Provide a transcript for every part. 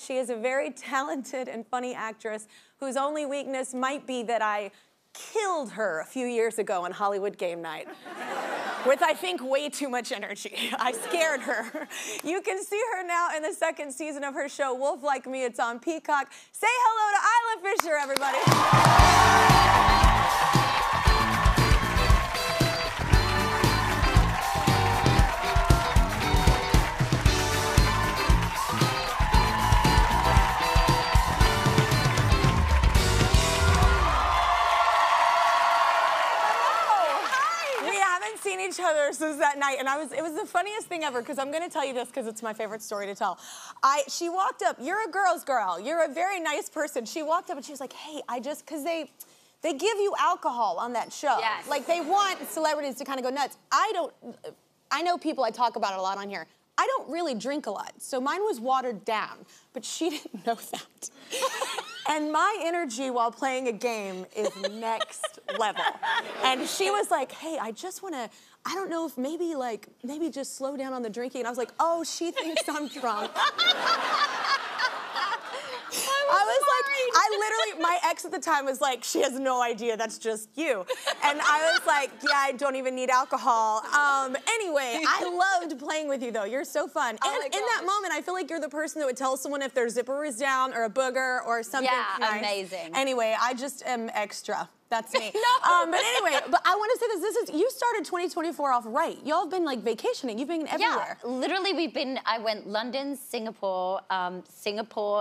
She is a very talented and funny actress whose only weakness might be that I killed her a few years ago on Hollywood Game Night. With, I think, way too much energy. I scared her. You can see her now in the second season of her show, Wolf Like Me. It's on Peacock. Say hello to Isla Fisher, everybody. Seen each other since that night, and it was the funniest thing ever, because I'm gonna tell you this because it's my favorite story to tell. She walked up, you're a girl's girl, you're a very nice person. She walked up and she was like, hey, because they give you alcohol on that show. Yes. Like, they want celebrities to kind of go nuts. I know people, I talk about it a lot on here. I don't really drink a lot, so mine was watered down, but she didn't know that. And my energy while playing a game is next level. And she was like, hey, I just wanna, I don't know if maybe just slow down on the drinking. And I was like, oh, she thinks I'm drunk. My ex at the time was like, she has no idea, that's just you. And I was like, yeah, I don't even need alcohol. Anyway, I loved playing with you though. You're so fun. And in that moment, I feel like you're the person that would tell someone if their zipper was down or a booger or something nice. Amazing. Anyway, I just am extra. That's me. No. But anyway, but I want to say this. You started 2024 off right. Y'all have been like vacationing. You've been everywhere. Yeah, literally I went London, Singapore,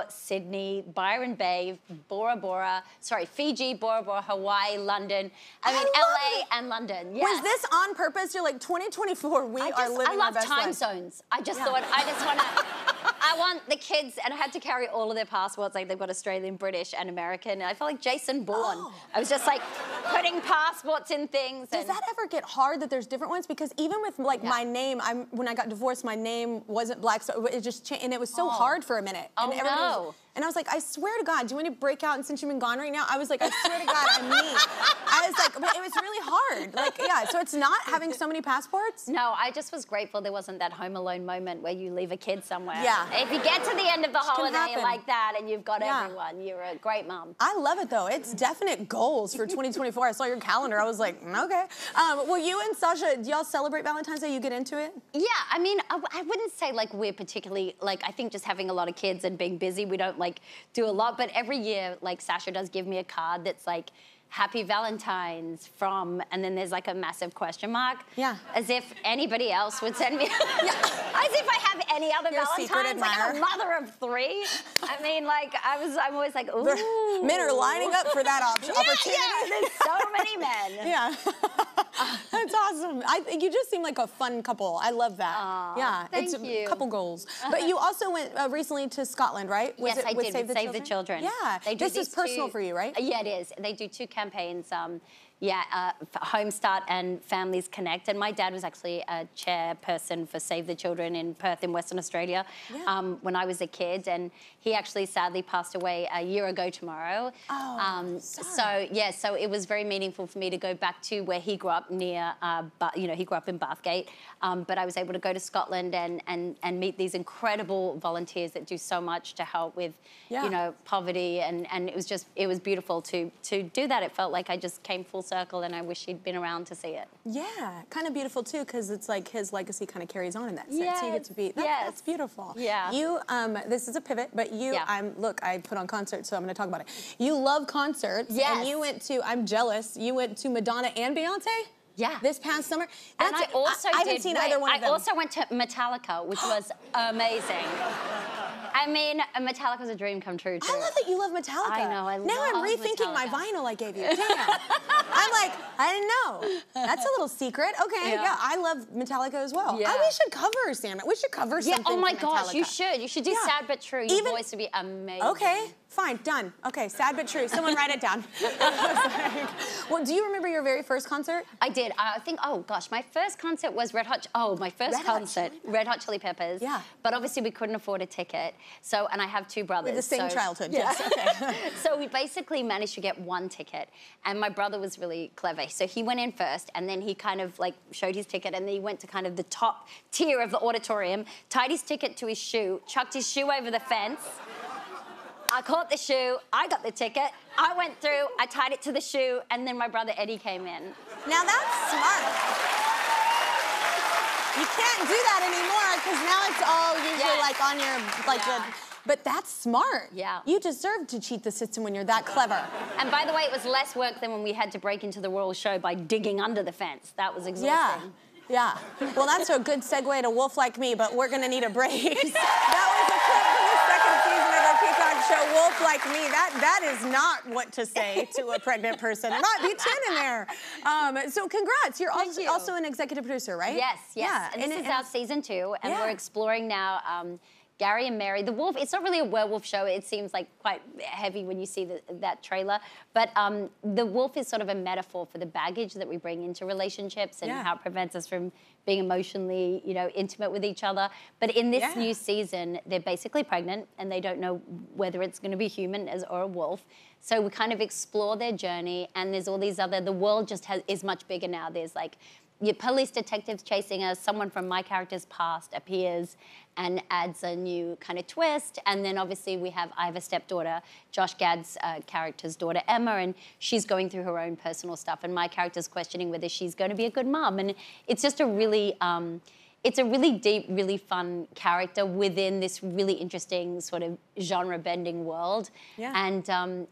Sydney, Byron Bay, Fiji, Bora Bora, Hawaii, London. I mean, LA and London. Yes. Was this on purpose? You're like, 2024, we are living our best life. I love time zones. I just thought, I want the kids, and I had to carry all of their passports, like they've got Australian, British, and American. And I felt like Jason Bourne. Oh. I was just like putting passports in things. Does that ever get hard that there's different ones? Because even with like my name, when I got divorced, my name wasn't Black, so it just changed, and it was so hard for a minute. Oh, and no. And I was like, I swear to God, do you want to break out? And since you've been gone right now, I was like, I swear to God, I'm me. I was like, but it was really hard. Like, yeah, so it's not having so many passports? No, I just was grateful there wasn't that Home Alone moment where you leave a kid somewhere. Yeah. If you get to the end of the holiday like that and you've got everyone, you're a great mom. I love it, though. It's definite goals for 2024. I saw your calendar. I was like, okay. Well, you and Sasha, do y'all celebrate Valentine's Day? You get into it? Yeah, I mean, I wouldn't say like we're particularly, like, I think just having a lot of kids and being busy, we don't like do a lot. But every year, like, Sasha does give me a card that's like, Happy Valentine's from, and then there's like a massive question mark. Yeah. As if anybody else would send me. As if I have any other Valentine's. Like, I'm a mother of 3. I mean, like, I'm always like, ooh. Men are lining up for that opportunity. Yeah, there's so many men. Yeah. That's awesome. You just seem like a fun couple. I love that. Yeah. Thank it's you. A couple goals. But you also went recently to Scotland, right? Yes, I did, with Save the Children. Yeah. This is personal for you, right? Yeah, it is. They do 2 campaigns, Home Start and Families Connect. And my dad was actually a chairperson for Save the Children in Perth in Western Australia when I was a kid. And he actually sadly passed away a year ago tomorrow. Oh, so it was very meaningful for me to go back to where he grew up near, he grew up in Bathgate. But I was able to go to Scotland and meet these incredible volunteers that do so much to help with, poverty. And it was beautiful to do that. It felt like I just came full circle, and I wish he'd been around to see it. Yeah, kind of beautiful too, because it's like his legacy kind of carries on in that sense. Yes. You get to be, that's beautiful. Yeah. You, this is a pivot, but you, look, I put on concerts, so I'm gonna talk about it. You love concerts. Yes. And you went to, I'm jealous, you went to Madonna and Beyonce? Yeah. This past summer? And I also I haven't seen either one of them. I also went to Metallica, which was amazing. I mean, Metallica's a dream come true, too. I love that you love Metallica. I know, Now I'm rethinking my vinyl I gave you. Damn. I'm like, I didn't know. That's a little secret. Okay, yeah, I love Metallica as well. Yeah. We should cover Sandra. We should cover something oh my from gosh, Metallica. you should. You should do Sad But True. Your voice would be amazing. Okay, fine, done. Okay, Sad But True. Someone write it down. Well, do you remember your very first concert? I did. I think, oh gosh, my first concert was Red Hot Chili Peppers. Yeah. But obviously we couldn't afford a ticket. So, and I have 2 brothers. With the same childhood, yes. Okay. So we basically managed to get 1 ticket, and my brother was really clever. So he went in first, and then he kind of like showed his ticket, and then he went to kind of the top tier of the auditorium, tied his ticket to his shoe, chucked his shoe over the fence, I caught the shoe, I got the ticket, I went through, I tied it to the shoe, and then my brother Eddie came in. Now that's smart. You can't do that anymore because now it's all usually like on your but that's smart. Yeah. You deserve to cheat the system when you're that clever. And by the way, it was less work than when we had to break into the royal show by digging under the fence. That was exhausting. Yeah. Well, that's a good segue to Wolf Like Me, but we're gonna need a break. That was a clip from the second season of our Peacock show, Wolf Like Me. That is not what to say to a pregnant person. There might be 10 in there. So congrats. You're also an executive producer, right? Yes, yes. Yeah. And this is our season 2, and we're exploring now Gary and Mary. The wolf, it's not really a werewolf show. It seems like quite heavy when you see that trailer. But the wolf is sort of a metaphor for the baggage that we bring into relationships and how it prevents us from being emotionally, intimate with each other. But in this new season, they're basically pregnant and they don't know whether it's going to be human or a wolf. So we kind of explore their journey, and there's all these the world just is much bigger now. There's like your police detectives chasing us, someone from my character's past appears and adds a new kind of twist. And then obviously I have a stepdaughter, Josh Gad's character's daughter, Emma, and she's going through her own personal stuff. And my character's questioning whether she's going to be a good mom. And it's just a really, it's a really deep, really fun character within this really interesting sort of genre-bending world. Yeah. And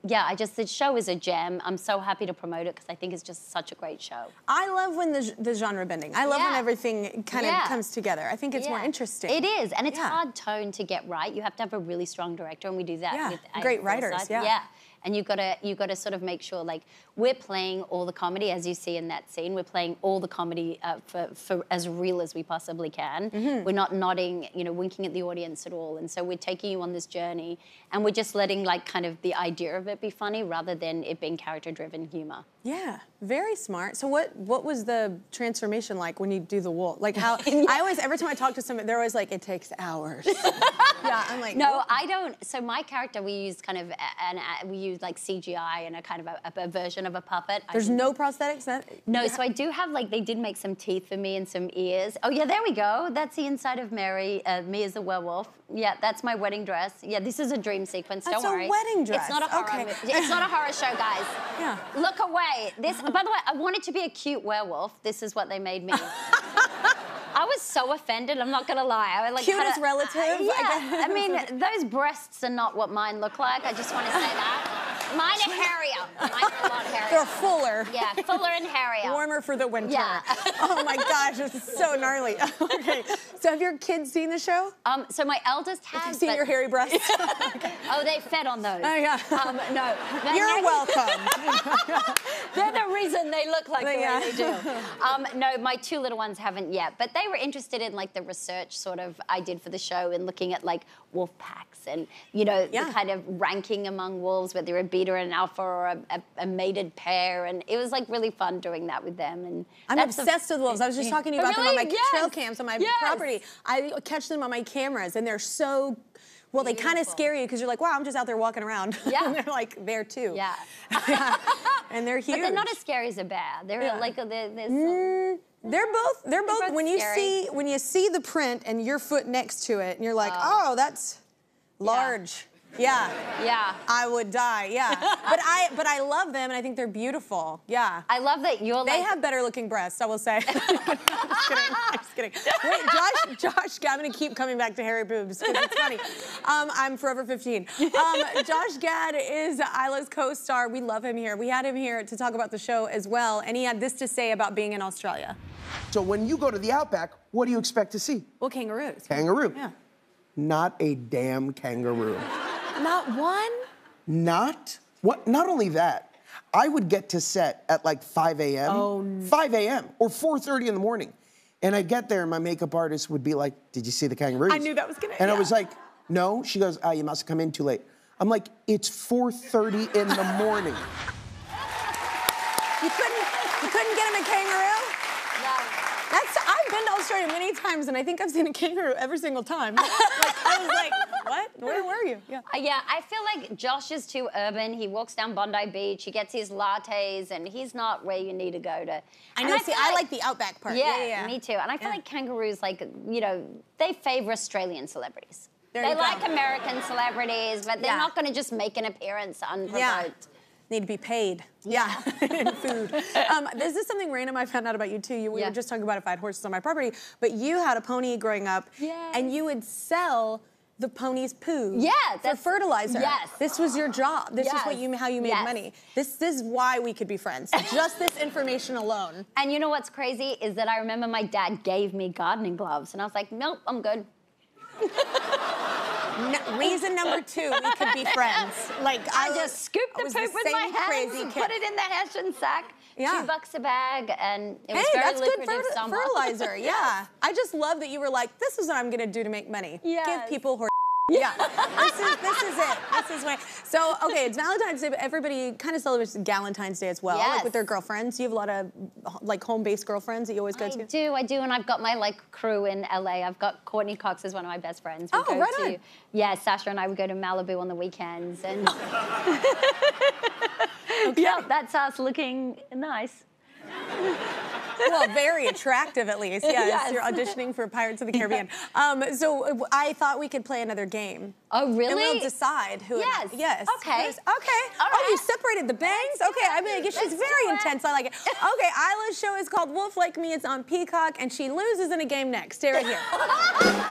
the show is a gem. I'm so happy to promote it because I think it's just such a great show. I love when the genre bending. I love when everything kind of comes together. I think it's more interesting. It is, and it's hard tone to get right. You have to have a really strong director, and we do that with great writers. Yeah. And you gotta sort of make sure, like, we're playing all the comedy, as you see in that scene. We're playing all the comedy for as real as we possibly can. Mm-hmm. We're not nodding, winking at the audience at all. And so we're taking you on this journey, and we're just letting, like, kind of the idea of it be funny rather than it being character-driven humor. Yeah, very smart. So what was the transformation like when you do the wolf? Like how, every time I talk to somebody, they're always like, it takes hours. Yeah, I'm like, no, I don't. So my character, we use kind of, we use like CGI and a kind of a version of a puppet. There's no prosthetics? No, so I do have, like, they did make some teeth for me and some ears. Oh yeah, there we go. That's the inside of Mary, me as a werewolf. Yeah, that's my wedding dress. Yeah, this is a dream sequence, don't worry. That's a wedding dress. It's not a horror It's not a horror show, guys. Yeah. Look away. By the way, I wanted to be a cute werewolf. This is what they made me. I was so offended, I'm not gonna lie. Cute is relative? I mean, those breasts are not what mine look like. I just want to say that. Mine are hairier. Mine are a lot hairier. They're fuller. Yeah, fuller and hairier. Warmer for the winter. Yeah. Oh my gosh, this is so gnarly. Okay, so have your kids seen the show? So my eldest has. Have you seen your hairy breasts? Okay. Oh, they fed on those. Oh yeah. No. You're welcome. They're the reason they look like the way they do. No, my 2 little ones haven't yet, but they were interested in, like, the research sort of I did for the show and looking at, like, wolf packs and, the kind of ranking among wolves, whether they're a beta and an alpha or a mated pair, and it was, like, really fun doing that with them. And I'm obsessed with wolves. I was just talking to you about them on my trail cams on my property. I catch them on my cameras, and they're so... Well, they kind of scare you because you're like, wow, I'm just out there walking around. Yeah. And they're like there too. Yeah. And they're huge. But they're not as scary as a bear. They're like they're both when you see the print and your foot next to it and you're like, oh, that's large. Yeah. Yeah. I would die. Yeah. but I love them and I think they're beautiful. Yeah. I love that you're They have better looking breasts, I will say. I'm just kidding. Wait, Josh, I'm gonna keep coming back to hairy boobs because it's funny. I'm forever 15. Josh Gad is Isla's co-star. We love him here. We had him here to talk about the show as well, and he had this to say about being in Australia. So when you go to the Outback, what do you expect to see? Well, kangaroos. Kangaroo. Yeah. Not a damn kangaroo. Not one? Not only that, I would get to set at like 5 a.m. Oh, no. 5 a.m. or 4:30 in the morning. And I get there and my makeup artist would be like, did you see the kangaroos? I knew that was gonna And I was like, no. She goes, you must have come in too late. I'm like, it's 4:30 in the morning. You couldn't get him a kangaroo? No. I've been to Australia many times, and I think I've seen a kangaroo every single time. I was like, what? Where were you? Yeah, I feel like Josh is too urban. He walks down Bondi Beach, he gets his lattes, and he's not where you need to go to. I know, I like the Outback part. Yeah, me too. And I feel like kangaroos, like, they favor Australian celebrities. There They you go. like American celebrities, but they're not going to just make an appearance unprovoked. Yeah. Need to be paid. Yeah, and food. This is something random I found out about you too. We were just talking about if I had horses on my property, but you had a pony growing up, and you would sell the pony's poo for fertilizer. Yes. This was your job. This is how you made money. This is why we could be friends. Just this information alone. And you know what's crazy is that I remember my dad gave me gardening gloves, and I was like, nope, I'm good. Reason number 2, we could be friends. Like I just scooped the poop with my hands and kid. put it in the Hessian sack. Yeah. $2 a bag, and it was Hey, very that's good lucrative summer. fertilizer. Yeah. I just love that you were like, this is what I'm gonna do to make money. Yes. Give people horse. Yeah, this is it. This is what. So, okay, it's Valentine's Day, but everybody kind of celebrates Galentine's Day as well, like with their girlfriends. You have a lot of like home-based girlfriends that you always go to. I do, and I've got my crew in LA. I've got Courtney Cox as one of my best friends. We go on. Yeah, Sasha and I would go to Malibu on the weekends, and yeah, that's us looking nice. Well, very attractive at least. Yes, you're auditioning for Pirates of the Caribbean. So I thought we could play another game. Oh, really? And we'll decide who. Yes. Yes. Okay. Okay. All Oh, right. you separated the bangs? Okay. I mean, she's very intense. I like it. Okay. Isla's show is called Wolf Like Me. It's on Peacock, and she loses in a game next. Stay right here.